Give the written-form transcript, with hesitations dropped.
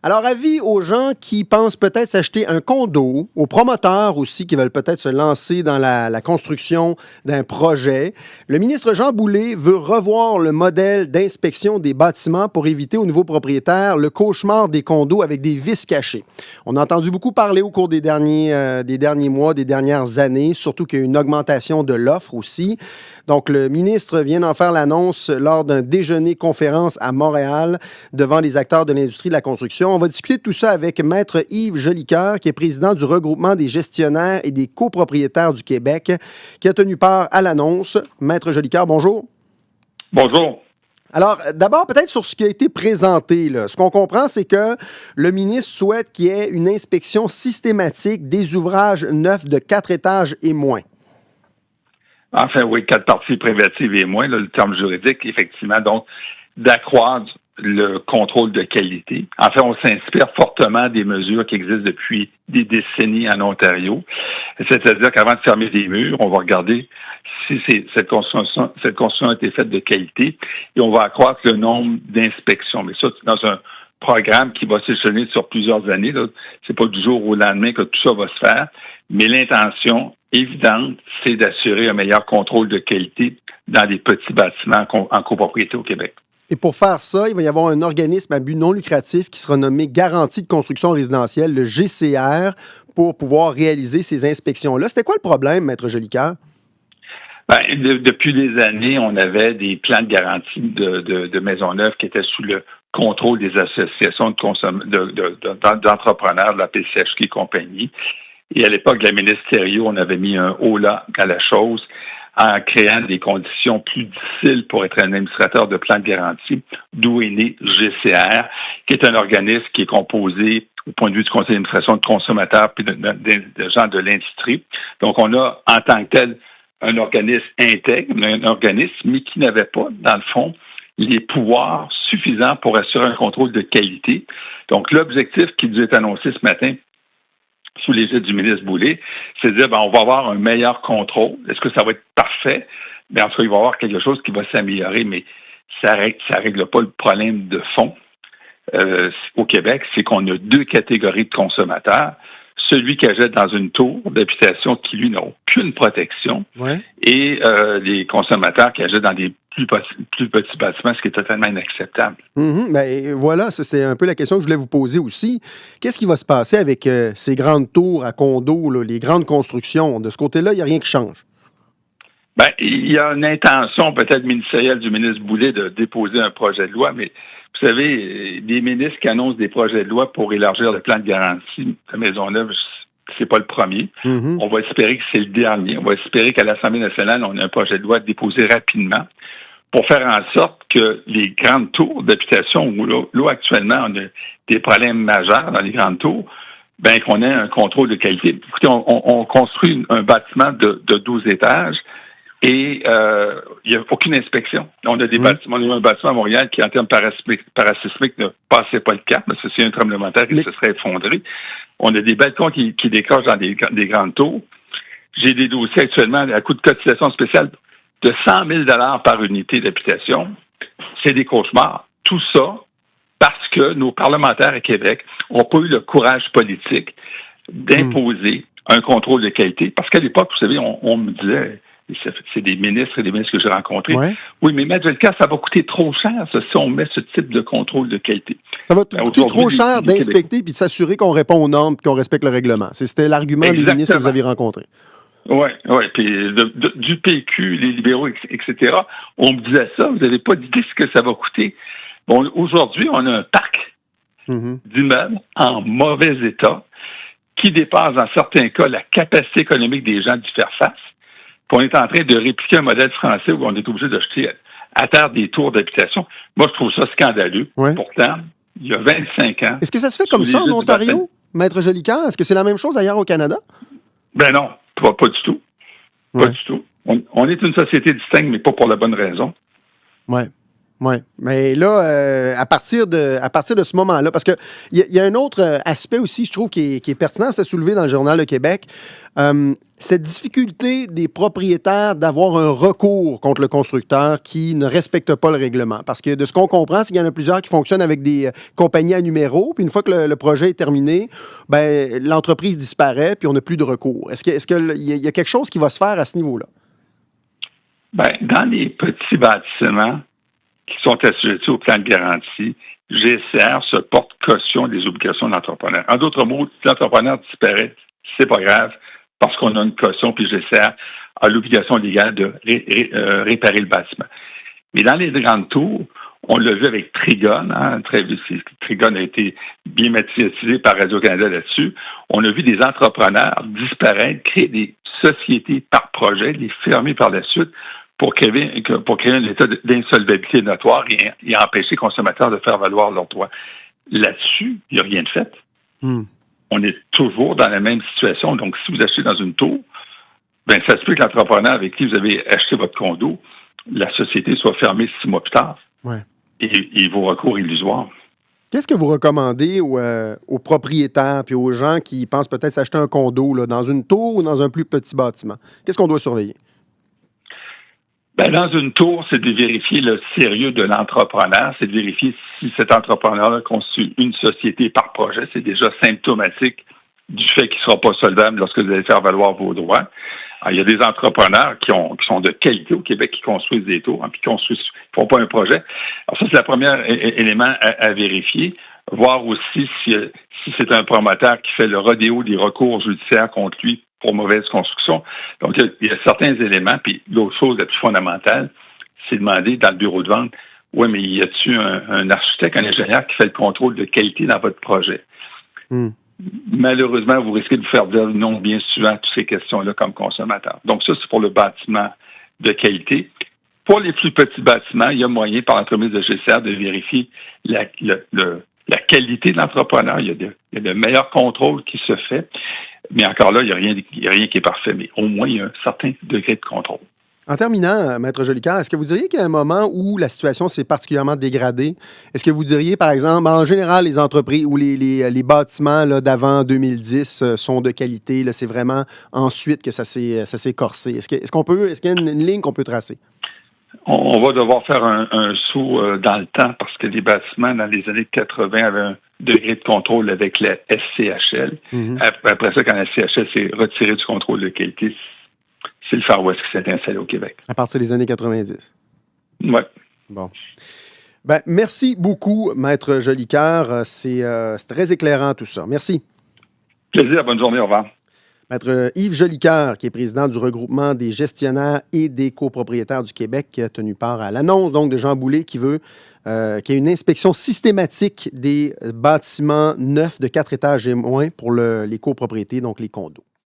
Alors, avis aux gens qui pensent peut-être s'acheter un condo, aux promoteurs aussi qui veulent peut-être se lancer dans la construction d'un projet, le ministre Jean Boulet veut revoir le modèle d'inspection des bâtiments pour éviter aux nouveaux propriétaires le cauchemar des condos avec des vices cachés. On a entendu beaucoup parler au cours des derniers mois, des dernières années, surtout qu'il y a une augmentation de l'offre aussi. Donc, le ministre vient d'en faire l'annonce lors d'un déjeuner-conférence à Montréal devant les acteurs de l'industrie de la construction. On va discuter de tout ça avec Maître Yves Jolicoeur, qui est président du regroupement des gestionnaires et des copropriétaires du Québec, qui a tenu part à l'annonce. Maître Jolicoeur, bonjour. Bonjour. Alors, d'abord, peut-être sur ce qui a été présenté, là. Ce qu'on comprend, c'est que le ministre souhaite qu'il y ait une inspection systématique des ouvrages neufs de 4 étages et moins. Enfin, oui, 4 parties privatives et moins, là, le terme juridique, effectivement, donc, d'accroître le contrôle de qualité. En fait, on s'inspire fortement des mesures qui existent depuis des décennies en Ontario. C'est-à-dire qu'avant de fermer des murs, on va regarder si cette construction a été faite de qualité et on va accroître le nombre d'inspections. Mais ça, dans un programme qui va s'échelonner sur plusieurs années. Là. C'est pas du jour au lendemain que tout ça va se faire, mais l'intention évidente, c'est d'assurer un meilleur contrôle de qualité dans les petits bâtiments en copropriété au Québec. Et pour faire ça, il va y avoir un organisme à but non lucratif qui sera nommé Garantie de construction résidentielle, le GCR, pour pouvoir réaliser ces inspections-là. C'était quoi le problème, Maître Jolicoeur? Depuis des années, on avait des plans de garantie de maisons neuves qui étaient sous le contrôle des associations d'entrepreneurs, de la PCHQ et compagnie. Et à l'époque de la ministre Thériault, on avait mis un haut-là à la chose en créant des conditions plus difficiles pour être un administrateur de plan de garantie, d'où est né GCR, qui est un organisme qui est composé, au point de vue du conseil d'administration, de consommateurs puis de gens de l'industrie. Donc, on a, en tant que tel, un organisme intègre, un organisme, mais qui n'avait pas, dans le fond, les pouvoirs suffisants pour assurer un contrôle de qualité. Donc, l'objectif qui nous est annoncé ce matin, sous l'égide du ministre Boulet, c'est de dire, on va avoir un meilleur contrôle. Est-ce que ça va être parfait? En tout cas, il va y avoir quelque chose qui va s'améliorer, mais ça règle pas le problème de fond. Au Québec, c'est qu'on a 2 catégories de consommateurs. Celui qui achète dans une tour d'habitation qui, lui, n'a aucune protection, et les consommateurs qui achètent dans des plus petits bâtiments, ce qui est totalement inacceptable. Voilà, c'est un peu la question que je voulais vous poser aussi. Qu'est-ce qui va se passer avec ces grandes tours à condos, là, les grandes constructions? De ce côté-là, il n'y a rien qui change. Il y a une intention peut-être ministérielle du ministre Boulet de déposer un projet de loi, mais vous savez, des ministres qui annoncent des projets de loi pour élargir le plan de garantie de Maisonneuve, c'est pas le premier. On va espérer que c'est le dernier. On va espérer qu'à l'Assemblée nationale, on a un projet de loi déposé rapidement pour faire en sorte que les grandes tours d'habitation, où là actuellement, on a des problèmes majeurs dans les grandes tours, qu'on ait un contrôle de qualité. Écoutez, on construit un bâtiment de 12 étages, et il n'y a aucune inspection. On a des bâtiments, on a un bâtiment à Montréal qui, en termes parasismiques, ne passait pas le cap, parce que c'est un tremblement de terre qui se serait effondré. On a des balcons qui décrochent dans des grandes tours. J'ai des dossiers actuellement à coût de cotisation spéciale de 100 000 $ par unité d'habitation. C'est des cauchemars. Tout ça parce que nos parlementaires à Québec n'ont pas eu le courage politique d'imposer un contrôle de qualité. Parce qu'à l'époque, vous savez, on me disait... C'est des ministres et des ministres que j'ai rencontrés. Oui, mais Maître Jolicoeur, ça va coûter trop cher, ça, si on met ce type de contrôle de qualité. Ça va coûter trop cher d'inspecter puis de s'assurer qu'on répond aux normes et qu'on respecte le règlement. C'était l'argument des ministres que vous avez rencontrés. Oui. Puis du PQ, les libéraux, etc., on me disait ça. Vous n'avez pas d'idée ce que ça va coûter. Bon, aujourd'hui, on a un parc d'immeubles en mauvais état qui dépasse, dans certains cas, la capacité économique des gens d'y faire face. On est en train de répliquer un modèle français où on est obligé d'acheter à terre des tours d'habitation. Moi, je trouve ça scandaleux. Pourtant, il y a 25 ans... Est-ce que ça se fait comme ça en Ontario, Maître Jolicoeur? Est-ce que c'est la même chose ailleurs au Canada? Non, pas du tout. Pas du tout. On est une société distincte, mais pas pour la bonne raison. Oui. Oui, mais là, à partir de ce moment-là, parce qu'il y a un autre aspect aussi, je trouve, qui est pertinent, c'est soulevé dans le Journal de Québec, cette difficulté des propriétaires d'avoir un recours contre le constructeur qui ne respecte pas le règlement. Parce que de ce qu'on comprend, c'est qu'il y en a plusieurs qui fonctionnent avec des compagnies à numéros, puis une fois que le projet est terminé, ben, l'entreprise disparaît, puis on n'a plus de recours. Est-ce qu'il y a quelque chose qui va se faire à ce niveau-là? Ben, dans les petits bâtiments qui sont assujettis au plan de garantie, GCR se porte caution des obligations de l'entrepreneur. En d'autres mots, si l'entrepreneur disparaît, c'est pas grave, parce qu'on a une caution, puis GCR a l'obligation légale de réparer le bâtiment. Mais dans les grandes tours, on l'a vu avec Trigon, Trigon a été bien médiatisé par Radio-Canada là-dessus. On a vu des entrepreneurs disparaître, créer des sociétés par projet, les fermer par la suite pour créer un état d'insolvabilité notoire et empêcher les consommateurs de faire valoir leurs droits. Là-dessus, il n'y a rien de fait. On est toujours dans la même situation. Donc, si vous achetez dans une tour, ben ça se peut que l'entrepreneur avec qui vous avez acheté votre condo, la société soit fermée 6 mois plus tard. Ouais. Et vos recours illusoires. Qu'est-ce que vous recommandez aux propriétaires puis aux gens qui pensent peut-être s'acheter un condo là, dans une tour ou dans un plus petit bâtiment? Qu'est-ce qu'on doit surveiller? Ben, dans une tour, c'est de vérifier le sérieux de l'entrepreneur, c'est de vérifier si cet entrepreneur-là constitue une société par projet. C'est déjà symptomatique du fait qu'il ne sera pas solvable lorsque vous allez faire valoir vos droits. Alors, il y a des entrepreneurs qui sont de qualité au Québec, qui construisent des tours, puis qui font pas un projet. Alors ça, c'est le premier élément à vérifier. Voir aussi si c'est un promoteur qui fait le rodéo des recours judiciaires contre lui pour mauvaise construction. Donc, il y a certains éléments. Puis l'autre chose la plus fondamentale, c'est demander dans le bureau de vente, oui, mais y a-t-il un architecte, un ingénieur qui fait le contrôle de qualité dans votre projet? Malheureusement, vous risquez de vous faire dire non bien souvent à toutes ces questions-là comme consommateur. Donc, ça, c'est pour le bâtiment de qualité. Pour les plus petits bâtiments, il y a moyen, par l'entremise de GCR, de vérifier la qualité de l'entrepreneur. Il y a de meilleurs contrôles qui se fait. Mais encore là, il n'y a rien qui est parfait. Mais au moins, il y a un certain degré de contrôle. En terminant, Maître Jolicoeur, est-ce que vous diriez qu'il y a un moment où la situation s'est particulièrement dégradée? Est-ce que vous diriez, par exemple, en général, les entreprises ou les bâtiments là, d'avant 2010 sont de qualité? Là, c'est vraiment ensuite que ça s'est corsé. Est-ce qu'il y a une ligne qu'on peut tracer? On va devoir faire un saut dans le temps parce que les bâtiments, dans les années 80, avaient un degré de contrôle avec la SCHL. Après ça, quand la SCHL s'est retirée du contrôle de qualité, c'est le Far West qui s'est installé au Québec. À partir des années 90? Oui. Bon. Ben, merci beaucoup, Maître Jolicoeur. C'est très éclairant tout ça. Merci. Plaisir. Bonne journée. Au revoir. Maître Yves Jolicoeur, qui est président du regroupement des gestionnaires et des copropriétaires du Québec, qui a tenu part à l'annonce donc de Jean Boulet qui veut qu'il y ait une inspection systématique des bâtiments neufs de 4 étages et moins pour les copropriétés, donc les condos.